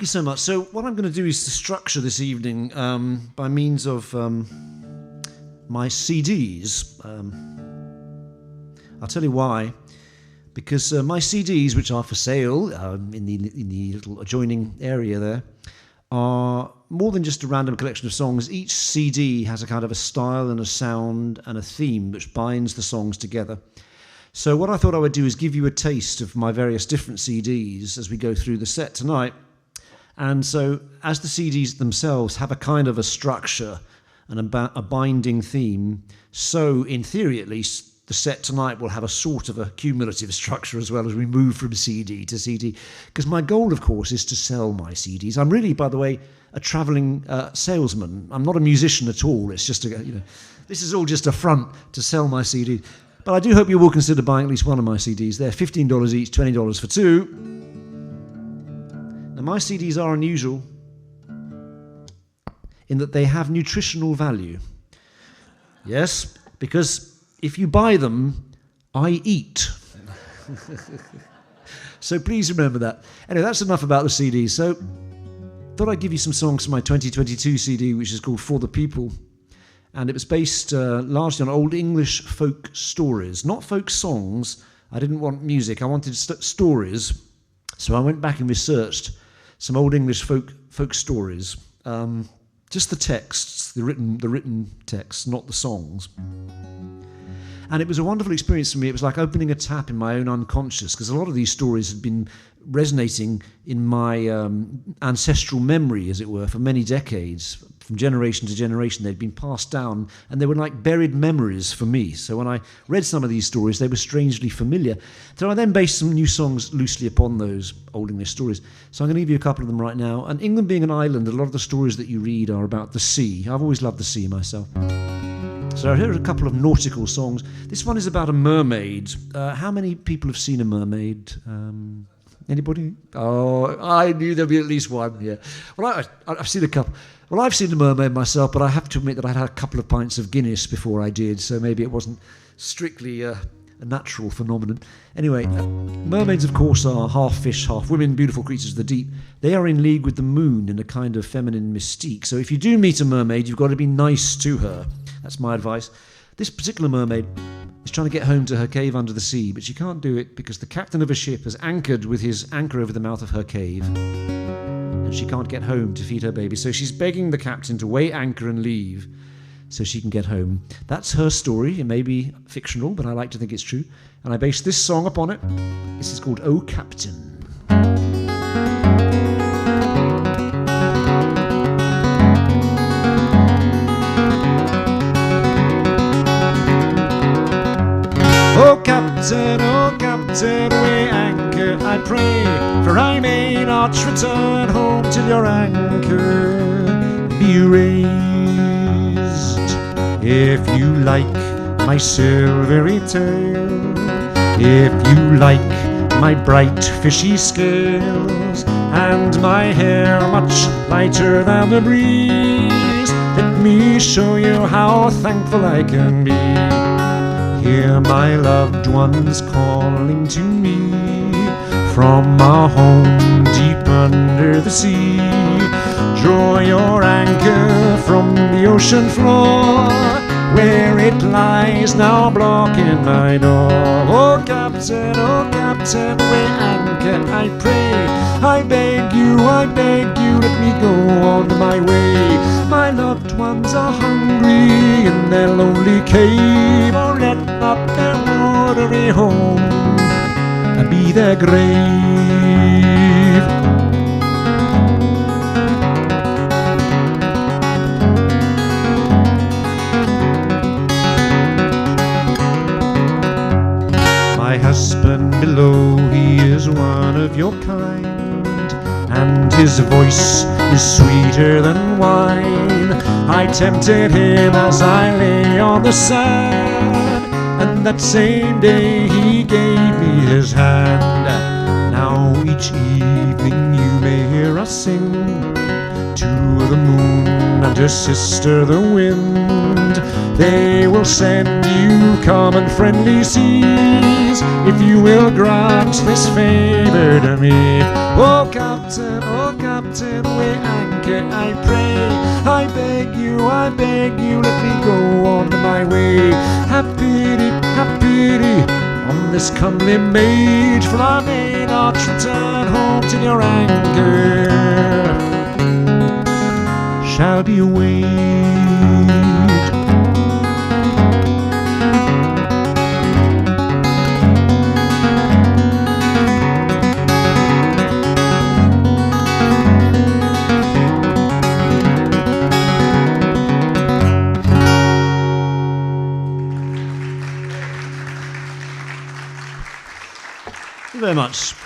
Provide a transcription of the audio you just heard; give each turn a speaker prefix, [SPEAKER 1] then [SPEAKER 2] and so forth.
[SPEAKER 1] you so much. So what I'm going to do is to structure this evening by means of my CDs. I'll tell you why. Because my CDs, which are for sale in the little adjoining area there, are more than just a random collection of songs. Each CD has a kind of a style and a sound and a theme which binds the songs together. So what I thought I would do is give you a taste of my various different CDs as we go through the set tonight. And so as the CDs themselves have a kind of a structure and a binding theme, so in theory at least, the set tonight will have a sort of a cumulative structure as well as we move from CD to CD. Because my goal, of course, is to sell my CDs. I'm really, by the way, a travelling salesman. I'm not a musician at all. It's just this is all just a front to sell my CD. But I do hope you will consider buying at least one of my CDs. They're $15 each, $20 for two. Now, my CDs are unusual in that they have nutritional value. Yes, because if you buy them, I eat. So please remember that. Anyway, that's enough about the CDs. So thought I'd give you some songs from my 2022 CD, which is called For the People. And it was based largely on old English folk stories, not folk songs. I didn't want music. I wanted stories. So I went back and researched some old English folk stories. Just the texts, the written texts, not the songs. And it was a wonderful experience for me. It was like opening a tap in my own unconscious, because a lot of these stories had been resonating in my ancestral memory, as it were, for many decades. From generation to generation, they'd been passed down, and they were like buried memories for me. So when I read some of these stories, they were strangely familiar. So I then based some new songs loosely upon those old English stories. So I'm going to give you a couple of them right now. And England being an island, a lot of the stories that you read are about the sea. I've always loved the sea myself. So here are a couple of nautical songs. This one is about a mermaid. How many people have seen a mermaid? Anybody? Oh, I knew there'd be at least one, yeah. Well, I've seen a couple. Well, I've seen a mermaid myself, but I have to admit that I'd had a couple of pints of Guinness before I did, so maybe it wasn't strictly a natural phenomenon. Anyway, mermaids, of course, are half fish, half women, beautiful creatures of the deep. They are in league with the moon in a kind of feminine mystique. So if you do meet a mermaid, you've got to be nice to her. That's my advice. This particular mermaid is trying to get home to her cave under the sea, but she can't do it because the captain of a ship has anchored with his anchor over the mouth of her cave, and she can't get home to feed her baby. So she's begging the captain to weigh anchor and leave so she can get home. That's her story. It may be fictional, but I like to think it's true. And I based this song upon it. This is called "Oh Captain." Oh Captain, weigh anchor, I pray, for I may not return home till your anchor be raised. If you like my silvery tail, if you like my bright fishy scales, and my hair much lighter than the breeze, let me show you how thankful I can be. Hear my loved ones calling to me from our home deep under the sea. Draw your anchor from the ocean floor, where it lies now blocking my door. Oh Captain, weigh anchor, I pray. I beg you, let me go on my way. My loved ones are hungry in their lonely cave. Oh, let not their watery home be their grave. My husband below, he is one of your kind, and his voice is sweeter than wine. I tempted him as I lay on the sand, and that same day he gave me his hand. Now each evening you may hear us sing to the moon and her sister the wind. They will send you calm and friendly seas if you will grant this favor to me. Oh Captain, Captain, weigh anchor, I pray. I beg you, let me go on my way. Have pity on this comely maid, for I may not return home till your anchor shall be weighed. Very much.